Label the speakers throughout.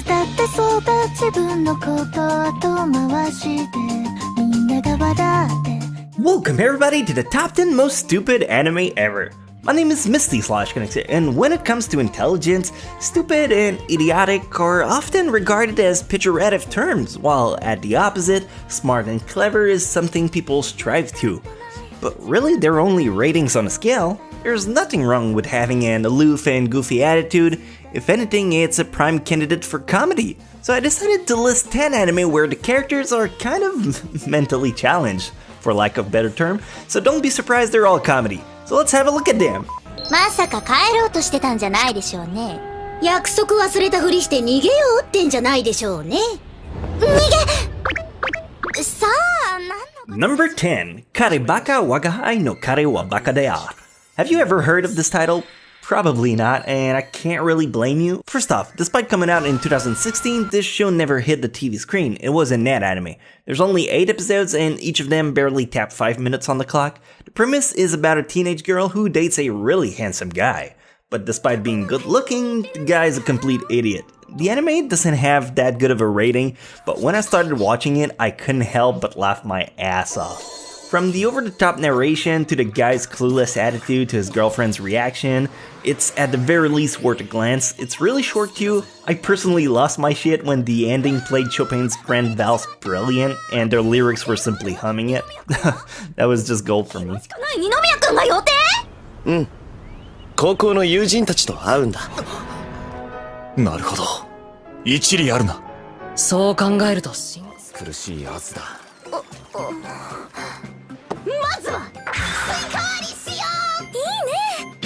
Speaker 1: だってそうだ自分のこと後回しでみんなが笑って
Speaker 2: Welcome everybody to the top 10 most stupid anime ever. My name is Misty/Connexit, and when it comes to intelligence, stupid and idiotic are often regarded as pejorative terms, while at the opposite, smart and clever is something people strive to. But really, they're only ratings on a scale. There's nothing wrong with having an aloof and goofy attitude. If anything, it's a prime candidate for comedy. So I decided to list 10 anime where the characters are kind of mentally challenged, for lack of a better term, so don't be surprised they're all comedy. So let's have a look at them.
Speaker 1: まさか帰ろうとしてたんじゃないでしょうね。約束忘れたふりして逃げようってんじゃないでしょうね。逃げさあ、なんの
Speaker 2: Number 10. Cudi Baka Wagahai no Kare wa Baka Daioh. Have you ever heard of this title? Probably not, and I can't really blame you. First off, despite coming out in 2016, this show never hit the TV screen. It was a net anime. There's only 8 episodes, and each of them barely tap 5 minutes on the clock. The premise is about a teenage girl who dates a really handsome guy. But despite being good looking, the guy is a complete idiot. The anime doesn't have that good of a rating, but when I started watching it, I couldn't help but laugh my ass off. From the over-the-top narration to the guy's clueless attitude to his girlfriend's reaction, it's at the very least worth a glance. It's really short too. I personally lost my shit when the ending played Chopin's Grand Valse Brilliant and their lyrics were simply humming it. That was just gold for me.
Speaker 1: 二宮君が予定？
Speaker 3: うん。高校の友人たちと会うんだ。なるほど。一理あるな。
Speaker 4: そう考えると
Speaker 3: 苦しいはずだ。
Speaker 1: まずはスイカ割りしよう。いいね。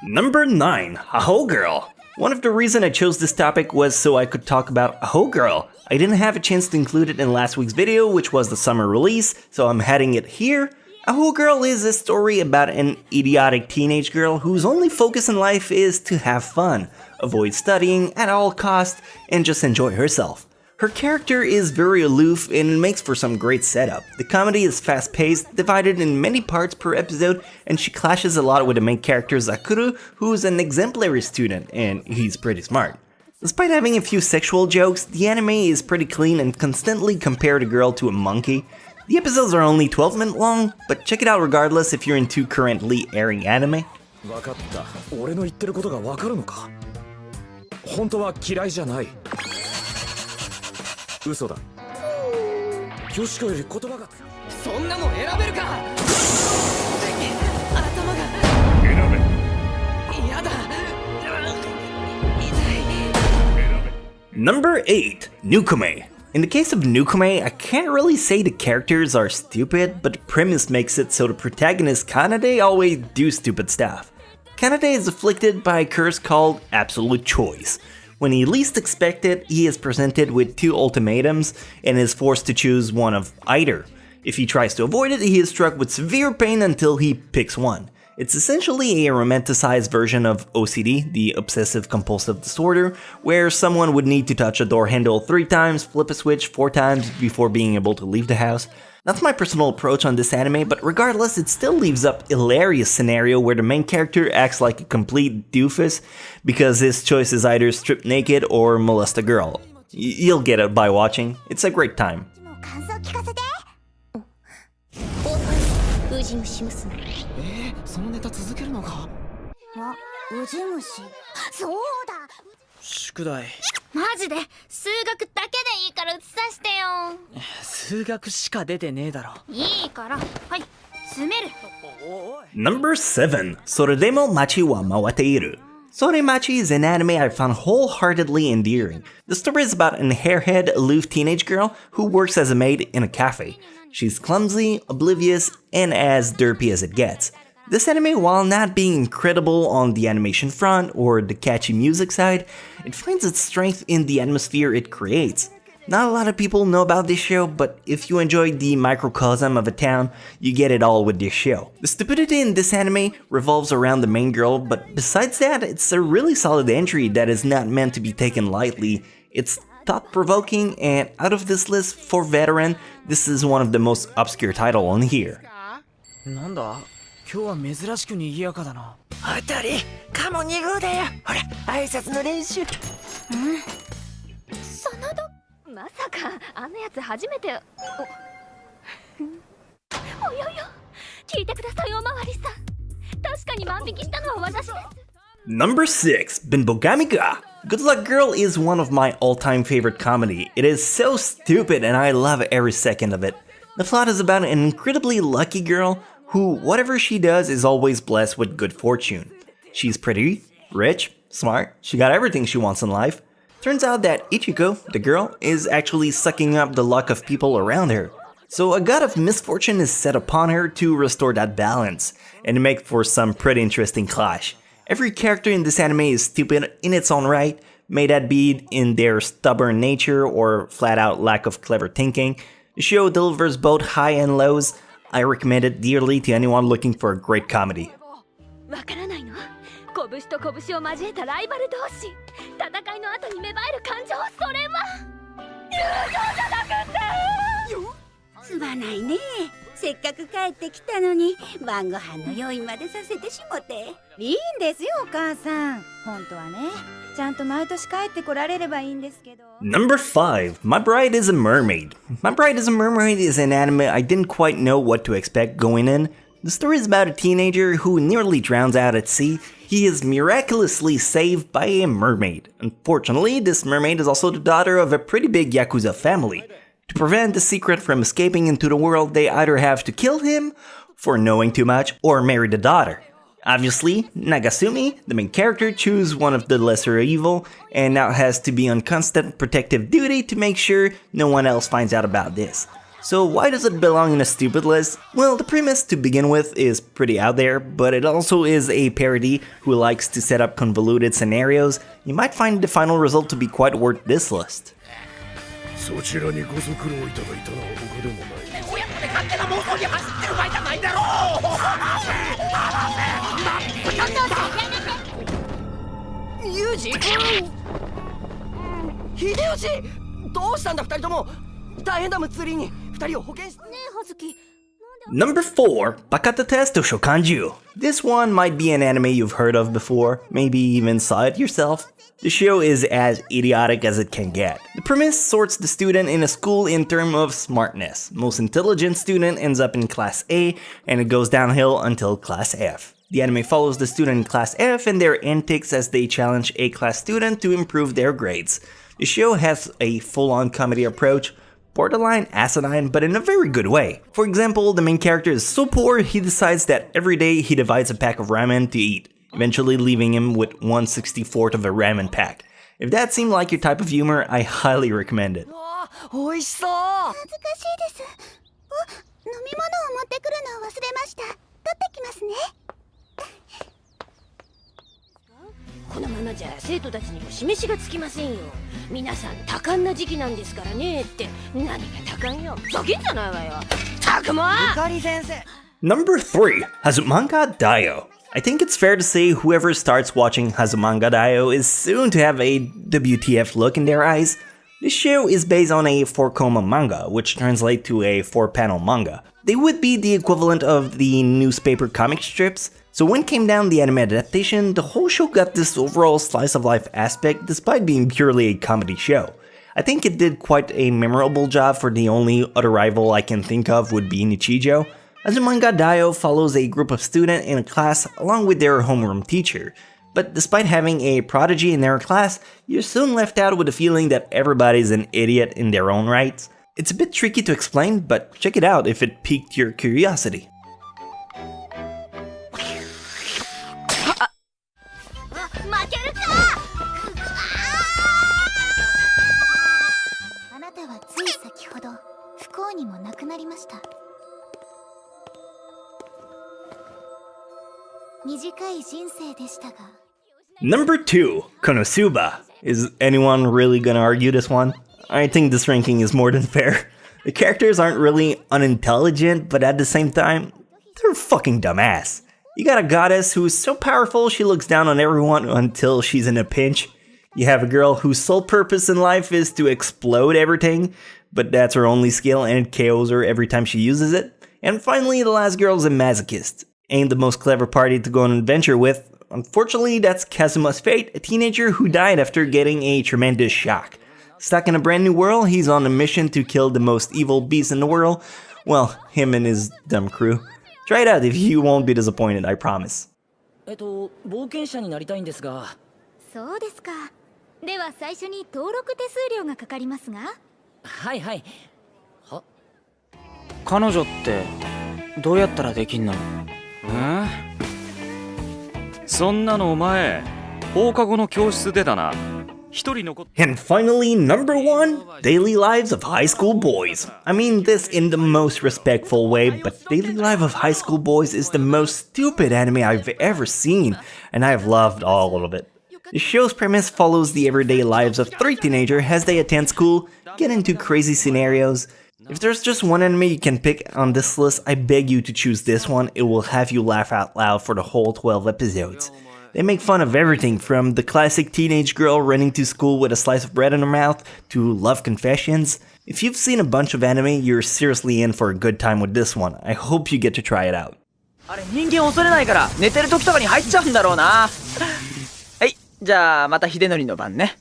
Speaker 2: Number 9. Aho Girl. One of the reasons I chose this topic was so I could talk about Aho Girl. I didn't have a chance to include it in last week's video, which was the summer release, so I'm adding it here. Aho Girl is a story about an idiotic teenage girl whose only focus in life is to have fun, avoid studying at all costs, and just enjoy herself. Her character is very aloof and makes for some great setup. The comedy is fast-paced, divided in many parts per episode, and she clashes a lot with the main character Zakuru, who's an exemplary student, and he's pretty smart. Despite having a few sexual jokes, the anime is pretty clean and constantly compare the girl to a monkey. The episodes are only 12-minute long, but check it out regardless if you're into currently airing anime.
Speaker 3: わかった。俺の言ってることがわかるのか。本当は嫌いじゃない。嘘だ。よしこより言葉が。
Speaker 4: そんなの選べるか。頭が。
Speaker 3: 選べ。
Speaker 4: やだ。
Speaker 2: Number 8. Nukome. In the case of Nukome, I can't really say the characters are stupid, but the premise makes it so the protagonist Kanade always do stupid stuff. Kanade is afflicted by a curse called Absolute Choice. When he least expects it, he is presented with 2 ultimatums and is forced to choose one of either. If he tries to avoid it, he is struck with severe pain until he picks one. It's essentially a romanticized version of OCD, the obsessive-compulsive disorder, where someone would need to touch a door handle 3 times, flip a switch 4 times before being able to leave the house. That's my personal approach on this anime, but regardless, it still leaves up a hilarious scenario where the main character acts like a complete doofus because his choice is either strip naked or molest a girl. You'll get it by watching. It's a great time.
Speaker 1: 感想聞かせて。ウジ虫娘。
Speaker 4: そのネタ続けるのか。
Speaker 1: あ、ウジ虫。そうだ。
Speaker 4: 宿題。
Speaker 1: マジで数学だけでいいから映さしてよ。
Speaker 4: 数学しか出てねえだろ。
Speaker 1: いいから、はい、詰める。
Speaker 2: Number 7. Soredemo Machi wa Mawateiru. Soremachi is an anime I found wholeheartedly endearing. The story is about an hairhead, aloof teenage girl who works as a maid in a cafe. She's clumsy, oblivious, and as derpy as it gets. This anime, while not being incredible on the animation front or the catchy music side, it finds its strength in the atmosphere it creates. Not a lot of people know about this show, but if you enjoy the microcosm of a town, you get it all with this show. The stupidity in this anime revolves around the main girl, but besides that, it's a really solid entry that is not meant to be taken lightly. It's thought-provoking, and out of this list, for veteran, this is one of the most obscure titles on here.
Speaker 4: なんだ今日は珍しく賑やかだな。
Speaker 5: おとり、カモ2号だよ。ほら、挨拶の練習。
Speaker 6: まさかあんなやつ初めておよよ聞いてくださいおまわりさん確かに万引きしたのは私です
Speaker 2: Number 6, Binbogami ga. Good Luck Girl is one of my all-time favorite comedy. It is so stupid and I love every second of it. The plot is about an incredibly lucky girl who, whatever she does, is always blessed with good fortune. She's pretty, rich, smart, she got everything she wants in life. Turns out that Ichiko, the girl, is actually sucking up the luck of people around her. So a god of misfortune is set upon her to restore that balance, and make for some pretty interesting clash. Every character in this anime is stupid in its own right, may that be in their stubborn nature or flat out lack of clever thinking. The show delivers both high and lows. I recommend it dearly to anyone looking for a great comedy.
Speaker 6: わからないの拳と拳を交えたライバル同士戦いの後に芽生える感情それは友情じゃなくて
Speaker 7: すまないねせっかく帰ってきたのに晩ご飯の用意までさせてしもていいんですよお母さん本当はねちゃんと毎年帰ってこられればいいんですけど
Speaker 2: Number 5, My Bride is a Mermaid. My Bride is a Mermaid is an anime I didn't quite know what to expect going in. The story is about a teenager who nearly drowns out at sea. He is miraculously saved by a mermaid. Unfortunately, this mermaid is also the daughter of a pretty big Yakuza family. To prevent the secret from escaping into the world, they either have to kill him for knowing too much or marry the daughter. Obviously, Nagasumi, the main character, chooses one of the lesser evil and now has to be on constant protective duty to make sure no one else finds out about this. So why does it belong in a stupid list? Well, the premise to begin with is pretty out there, but it also is a parody who likes to set up convoluted scenarios. You might find the final result to be quite worth this list.
Speaker 3: そちらにご足労いただいたのは他でもない。
Speaker 5: 親子で勝手な妄想に走ってる場合じゃないだろうユージ秀吉どうしたんだ二人とも大変だムツリーに二人を保健室ねえ葉月
Speaker 2: Number 4, Bakata Testo Shokanju. This one might be an anime you've heard of before, maybe even saw it yourself. The show is as idiotic as it can get. The premise sorts the student in a school in terms of smartness. Most intelligent student ends up in class A, and it goes downhill until class F. The anime follows the student in class F and their antics as they challenge A-class student to improve their grades. The show has a full-on comedy approach, borderline asinine, but in a very good way. For example, the main character is so poor he decides that every day he divides a pack of ramen to eat, eventually leaving him with 1/64 of a ramen pack. If that seemed like your type of humor, I highly recommend it.
Speaker 5: おいしそう
Speaker 7: 恥ずかしいですお飲み物を持ってくるのを忘れました取ってきますね
Speaker 6: このままじゃ生徒たちにも示しがつきませんよ皆さん多感な時期なんですからねって何が多感よざけんじゃないわよたくも
Speaker 5: ゆかり先生
Speaker 2: Number 3, Azumanga Daioh. I think it's fair to say whoever starts watching Azumanga Daioh is soon to have a WTF look in their eyes. This show is based on a 4-koma manga, which translates to a 4-panel manga. They would be the equivalent of the newspaper comic strips. So when came down the anime adaptation, the whole show got this overall slice of life aspect despite being purely a comedy show. I think it did quite a memorable job for the only other rival I can think of would be Nichijou. Azumanga Daioh follows a group of students in a class along with their homeroom teacher. But despite having a prodigy in their class, you're soon left out with the feeling that everybody's an idiot in their own rights. It's a bit tricky to explain, but check it out if it piqued your curiosity.
Speaker 1: 負けるかあなたはつい先ほど不幸にも亡くなりました短い人生でしたが
Speaker 2: Number 2, Kona Suba. Is anyone really gonna argue this one? I think this ranking is more than fair. The characters aren't really unintelligent, but at the same time, they're fucking dumbass. You got a goddess who's so powerful she looks down on everyone until she's in a pinch. You have a girl whose sole purpose in life is to explode everything, but that's her only skill and it KOs her every time she uses it. And finally, the last girl's a masochist. ain't the most clever party to go on an adventure with. Unfortunately, that's Kazuma's fate, a teenager who died after getting a tremendous shock. Stuck in a brand new world, he's on a mission to kill the most evil beast in the world. Well, him and his dumb crew. Try it out if you won't be disappointed, I promise.
Speaker 5: 冒険者になりたいんですが。
Speaker 6: そうですか。では最初に登録手数料がかかりますが。
Speaker 5: はいはい。は？
Speaker 4: 彼女ってどうやったらできんの？そんなのお前放課後の教室でだな。
Speaker 2: And finally, number 1, Daily Lives of High School Boys. I mean this in the most respectful way, but Daily Life of High School Boys is the most stupid anime I've ever seen, and I've loved all of it. The show's premise follows the everyday lives of 3 teenagers as they attend school, get into crazy scenarios. If there's just one anime you can pick on this list, I beg you to choose this one. It will have you laugh out loud for the whole 12 episodes. They make fun of everything from the classic teenage girl running to school with a slice of bread in her mouth to love confessions. If you've seen a bunch of anime, you're seriously in for a good time with this one. I hope you get to try it out.
Speaker 5: あれ人間恐れないから寝てる時とかに入っちゃうんだろうな。はい、じゃあまた秀則の番ね。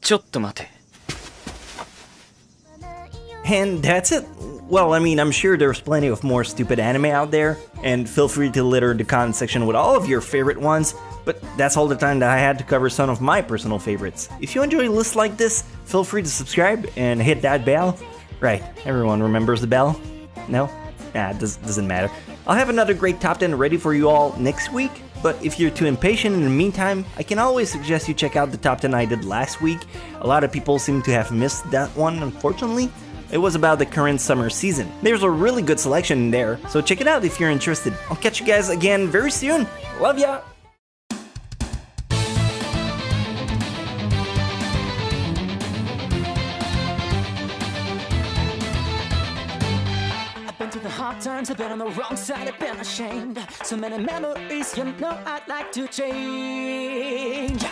Speaker 4: ちょっと待て。
Speaker 2: And that's it. Well, I mean, I'm sure there's plenty of more stupid anime out there, and feel free to litter the comment section with all of your favorite ones, but that's all the time that I had to cover some of my personal favorites. If you enjoy lists like this, feel free to subscribe and hit that bell. Right, everyone remembers the bell? No? Nah, it doesn't matter. I'll have another great top 10 ready for you all next week, but if you're too impatient in the meantime, I can always suggest you check out the top 10 I did last week. A lot of people seem to have missed that one, unfortunately. It was about the current summer season. There's a really good selection in there, so check it out if you're interested. I'll catch you guys again very soon. Love ya!
Speaker 5: I've been through the hard times, I've been on the wrong side, I've been ashamed. So many memories, you know I'd like to change.